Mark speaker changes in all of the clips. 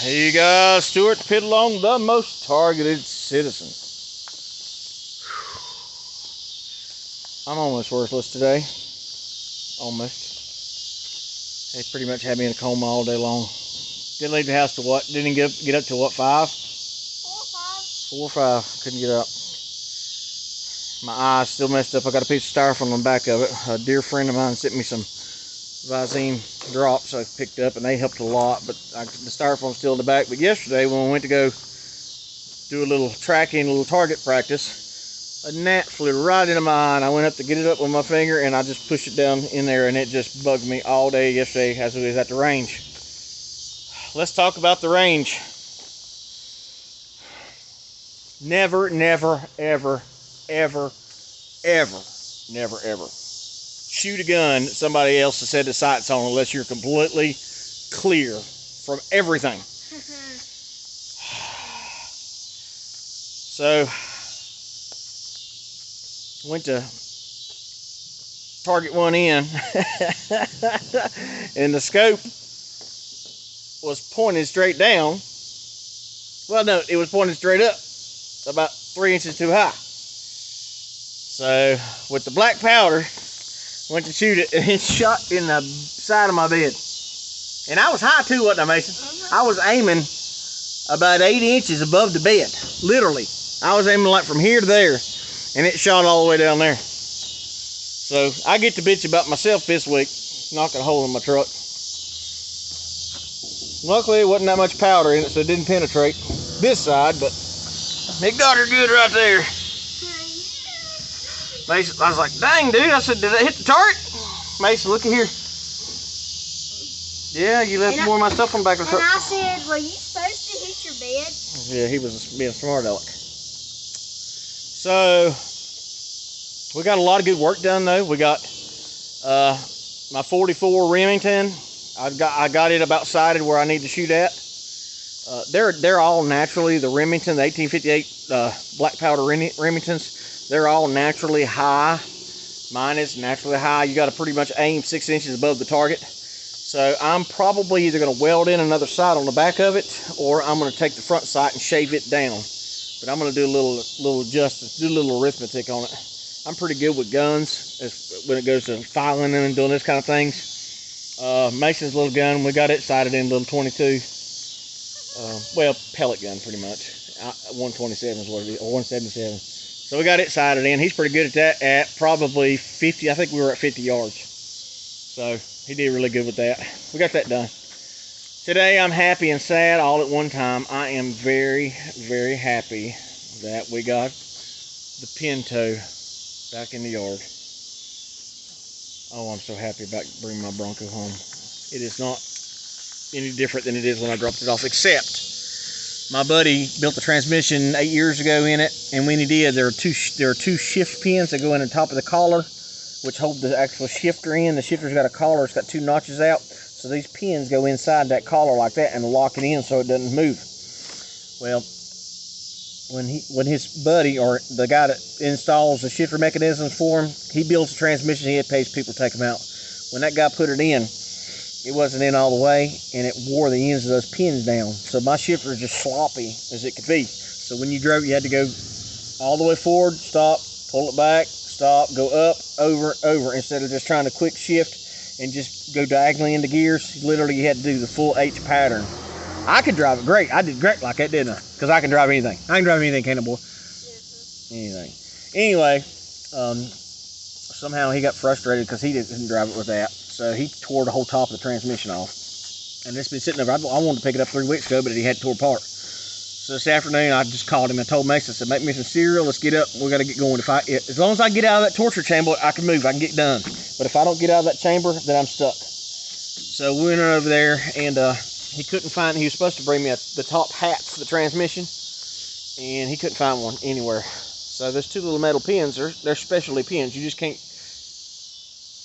Speaker 1: Hey you guys, Stuart Pidlong, the most targeted citizen. I'm almost worthless today. Almost. They pretty much had me in a coma all day long. Didn't leave the house till what? Didn't get up till what, 5? 4 or 5. Couldn't get up. My eye's still messed up. I got a piece of styrofoam on the back of it. A dear friend of mine sent me some Visine drops I picked up, and they helped a lot, but the styrofoam's still in the back. But yesterday when we went to go do a little tracking, a little target practice, a gnat flew right into my eye, and I went up to get it up with my finger, and I just pushed it down in there, and it just bugged me all day yesterday as we was at the range. Let's talk about the range. Never, never, ever, ever, ever, never, ever shoot a gun that somebody else has set the sights on unless you're completely clear from everything. So, went to target one in, and the scope was pointed straight down. Well, no, it was pointed straight up, about 3 inches too high. So, with the black powder, went to shoot it, and it shot in the side of my bed. And I was high too, wasn't I, Mason? I was aiming about 8 inches above the bed, literally. I was aiming like from here to there, and it shot all the way down there. So I get to bitch about myself this week, knocking a hole in my truck. Luckily, it wasn't that much powder in it, so it didn't penetrate this side, but it got her good right there. Mason, I was like, dang, dude. I said, did I hit the target? Mason, look at here. Yeah, you left more of my stuff on the back of the truck.
Speaker 2: And I said, were you supposed to hit your bed?
Speaker 1: Yeah, he was being smart aleck. So, we got a lot of good work done, though. We got my 44 Remington. I got it about sighted where I need to shoot at. They're all naturally, the Remington, the 1858 black powder Remingtons. They're all naturally high. Mine is naturally high. You got to pretty much aim 6 inches above the target. So I'm probably either going to weld in another sight on the back of it, or I'm going to take the front sight and shave it down. But I'm going to do a little adjustment, do a little arithmetic on it. I'm pretty good with guns when it goes to filing and doing this kind of things. Mason's little gun, we got it sighted in a little 22. Well, pellet gun pretty much. 127 is what it is, or 177. So we got it sighted in. He's pretty good at that at probably 50. I think we were at 50 yards. So he did really good with that. We got that done. Today I'm happy and sad all at one time. I am very, very happy that we got the Pinto back in the yard. Oh, I'm so happy about bringing my Bronco home. It is not any different than it is when I dropped it off, except my buddy built the transmission 8 years ago in it, and when he did, there are two shift pins that go in the top of the collar, which hold the actual shifter in. The shifter's got a collar, it's got 2 notches out, so these pins go inside that collar like that and lock it in so it doesn't move. Well, when his buddy, or the guy that installs the shifter mechanisms for him, he builds the transmission, he pays people to take them out. When that guy put it in, it wasn't in all the way, and it wore the ends of those pins down. So my shifter is just sloppy as it could be. So when you drove, you had to go all the way forward, stop, pull it back, stop, go up, over, over, instead of just trying to quick shift and just go diagonally into gears. Literally, you had to do the full H pattern. I could drive it great. I did great like that, didn't I? Because I can drive anything. I can drive anything, can't I, boy? Anything. Anyway, somehow he got frustrated because he didn't drive it with that. So he tore the whole top of the transmission off. And it's been sitting over. I wanted to pick it up 3 weeks ago, but he had tore apart. So this afternoon, I just called him and told Mason, I said, make me some cereal, let's get up, we got to get going. As long as I get out of that torture chamber, I can move, I can get done. But if I don't get out of that chamber, then I'm stuck. So we went over there, and he couldn't find, he was supposed to bring me the top hat for the transmission, and he couldn't find one anywhere. So those 2 little metal pins, they're specialty pins. You just can't,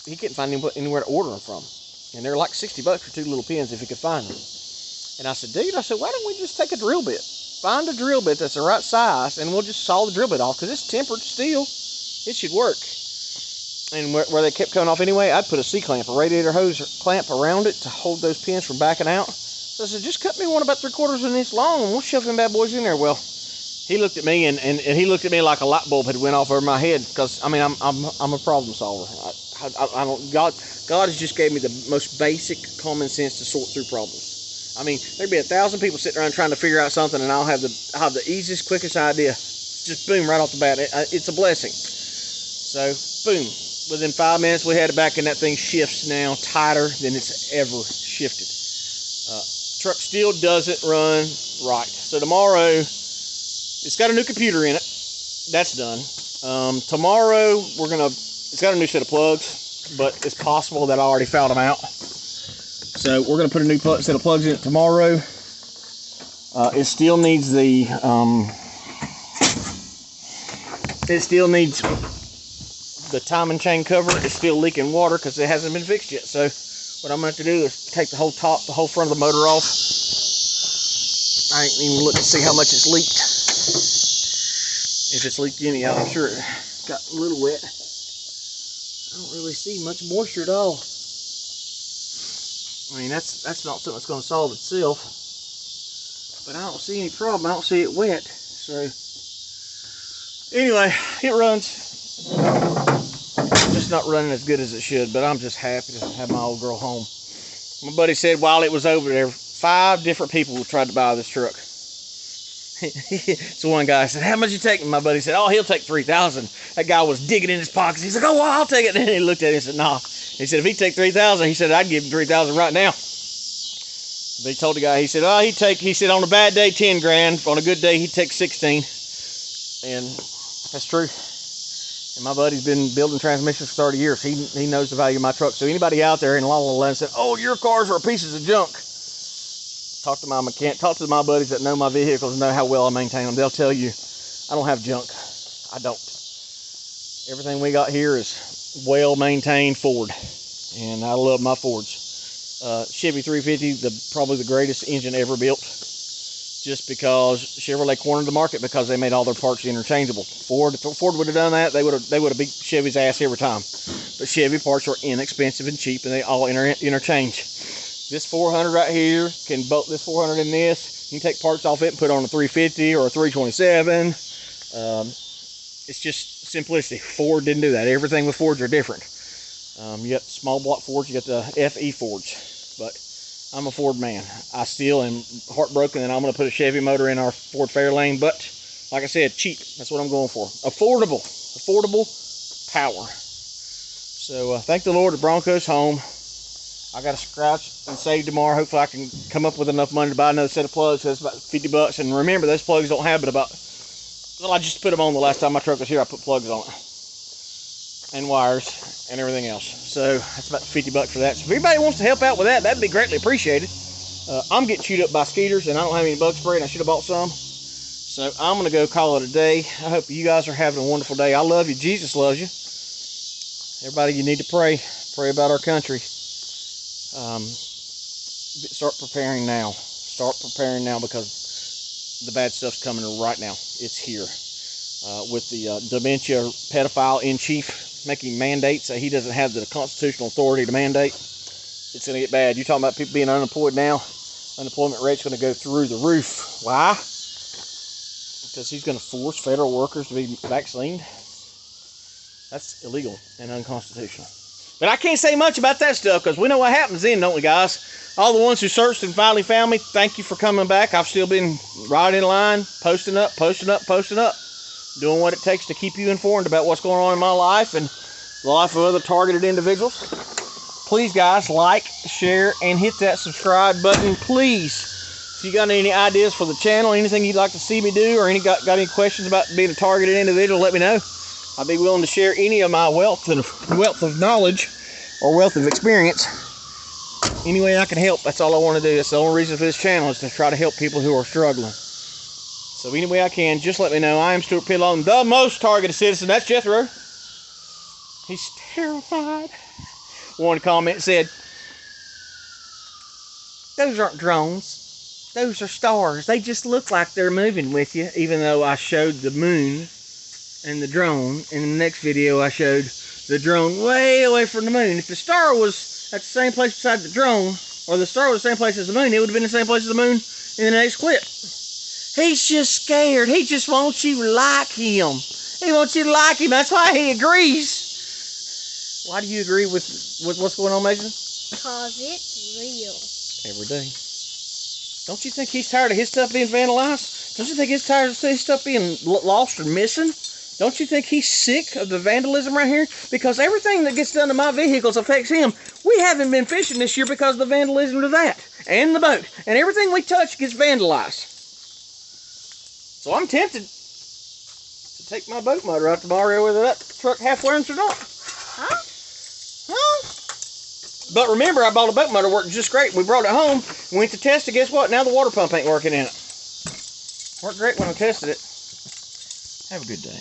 Speaker 1: he couldn't find anywhere to order them from. And they're like 60 bucks for 2 little pins if he could find them. And I said, dude, why don't we just take a drill bit? Find a drill bit that's the right size, and we'll just saw the drill bit off, because it's tempered steel. It should work. And where they kept coming off anyway, I'd put a C-clamp, a radiator hose clamp around it to hold those pins from backing out. So I said, just cut me one about 3/4 of an inch long and we'll shove them bad boys in there. Well, he looked at me and he looked at me like a light bulb had went off over my head, because I mean I'm a problem solver. I don't, God has just gave me the most basic common sense to sort through problems. I mean, there'd be 1,000 people sitting around trying to figure out something, and I'll have the easiest, quickest idea. Just boom, right off the bat. It's a blessing. So boom, within 5 minutes we had it back, and that thing shifts now tighter than it's ever shifted. Truck still doesn't run right. So tomorrow, it's got a new computer in it. That's done. Tomorrow it's got a new set of plugs, but it's possible that I already found them out. So we're gonna put a new set of plugs in it tomorrow. It still needs the timing chain cover. It's still leaking water because it hasn't been fixed yet. So what I'm gonna have to do is take the whole front of the motor off. I ain't even looked to see how much it's leaked. If it's leaked any, I'm sure it got a little wet. I don't really see much moisture at all. I mean, that's not something that's going to solve itself. But I don't see any problem. I don't see it wet. So anyway, it runs. Just not running as good as it should, but I'm just happy to have my old girl home. My buddy said while it was over there, 5 different people tried to buy this truck. So one guy said, how much you taking? My buddy said, oh, he'll take 3,000. That guy was digging in his pockets. He's like, oh, well, I'll take it. And he looked at it and said, nah. He said, if he'd take 3,000, he said, I'd give him 3,000 right now. But he told the guy, he said, oh, he said, on a bad day, 10 grand. On a good day, he'd take 16. And that's true. And my buddy's been building transmissions for 30 years. He knows the value of my truck. So anybody out there in La La Land said, oh, your cars are pieces of junk, talk to my mechanic, talk to my buddies that know my vehicles and know how well I maintain them. They'll tell you I don't have junk. I don't. Everything we got here is well maintained Ford, and I love my Fords. Chevy 350, probably the greatest engine ever built, just because Chevrolet cornered the market because they made all their parts interchangeable. Ford would have done that, they would have beat Chevy's ass every time. But Chevy parts are inexpensive and cheap, and they all interchange. This 400 right here can bolt this 400 in this. You can take parts off it and put on a 350 or a 327. It's just simplicity. Ford didn't do that. Everything with Fords are different. You got small block Fords, you got the FE Fords. But I'm a Ford man. I still am heartbroken that I'm going to put a Chevy motor in our Ford Fairlane. But like I said, cheap. That's what I'm going for. Affordable power. So thank the Lord the Bronco's home. I got to scratch and save tomorrow. Hopefully I can come up with enough money to buy another set of plugs. That's about 50 bucks. And remember, those plugs don't have but about, well, I just put them on the last time my truck was here. I put plugs on it. And wires and everything else. So that's about 50 bucks for that. So if anybody wants to help out with that, that'd be greatly appreciated. I'm getting chewed up by skeeters and I don't have any bug spray, and I should have bought some. So I'm going to go call it a day. I hope you guys are having a wonderful day. I love you. Jesus loves you. Everybody, you need to pray. Pray about our country. Start preparing now. Start preparing now, because the bad stuff's coming right now. It's here. With the dementia pedophile in chief making mandates that he doesn't have the constitutional authority to mandate, it's going to get bad. You're talking about people being unemployed now. Unemployment rate's going to go through the roof. Why? Because he's going to force federal workers to be vaccinated. That's illegal and unconstitutional. But I can't say much about that stuff, because we know what happens then, don't we, guys? All the ones who searched and finally found me, thank you for coming back. I've still been right in line, posting up, doing what it takes to keep you informed about what's going on in my life and the life of other targeted individuals. Please, guys, like, share, and hit that subscribe button, please. If you got any ideas for the channel, anything you'd like to see me do, or got any questions about being a targeted individual, let me know. I'd be willing to share any of my wealth of knowledge or wealth of experience. Any way I can help, that's all I want to do. That's the only reason for this channel, is to try to help people who are struggling. So any way I can, just let me know. I am Stuart Pillon, the most targeted citizen. That's Jethro. He's terrified. One comment said, those aren't drones. Those are stars. They just look like they're moving with you, even though I showed the moon and the drone. In the next video, I showed the drone way away from the moon. If the star was at the same place beside the drone, or the star was the same place as the moon, it would have been the same place as the moon in the next clip. He's just scared. He just wants you to like him. He wants you to like him. That's why he agrees. Why do you agree with what's going on, Mason?
Speaker 2: Because it's real.
Speaker 1: Every day. Don't you think he's tired of his stuff being vandalized? Don't you think he's tired of his stuff being lost or missing? Don't you think he's sick of the vandalism right here? Because everything that gets done to my vehicles affects him. We haven't been fishing this year because of the vandalism to that. And the boat. And everything we touch gets vandalized. So I'm tempted to take my boat motor out tomorrow, whether that truck half learns or not.
Speaker 2: Huh?
Speaker 1: Huh? But remember, I bought a boat motor, worked just great. We brought it home, went to test it. Guess what? Now the water pump ain't working in it. Worked great when I tested it. Have a good day.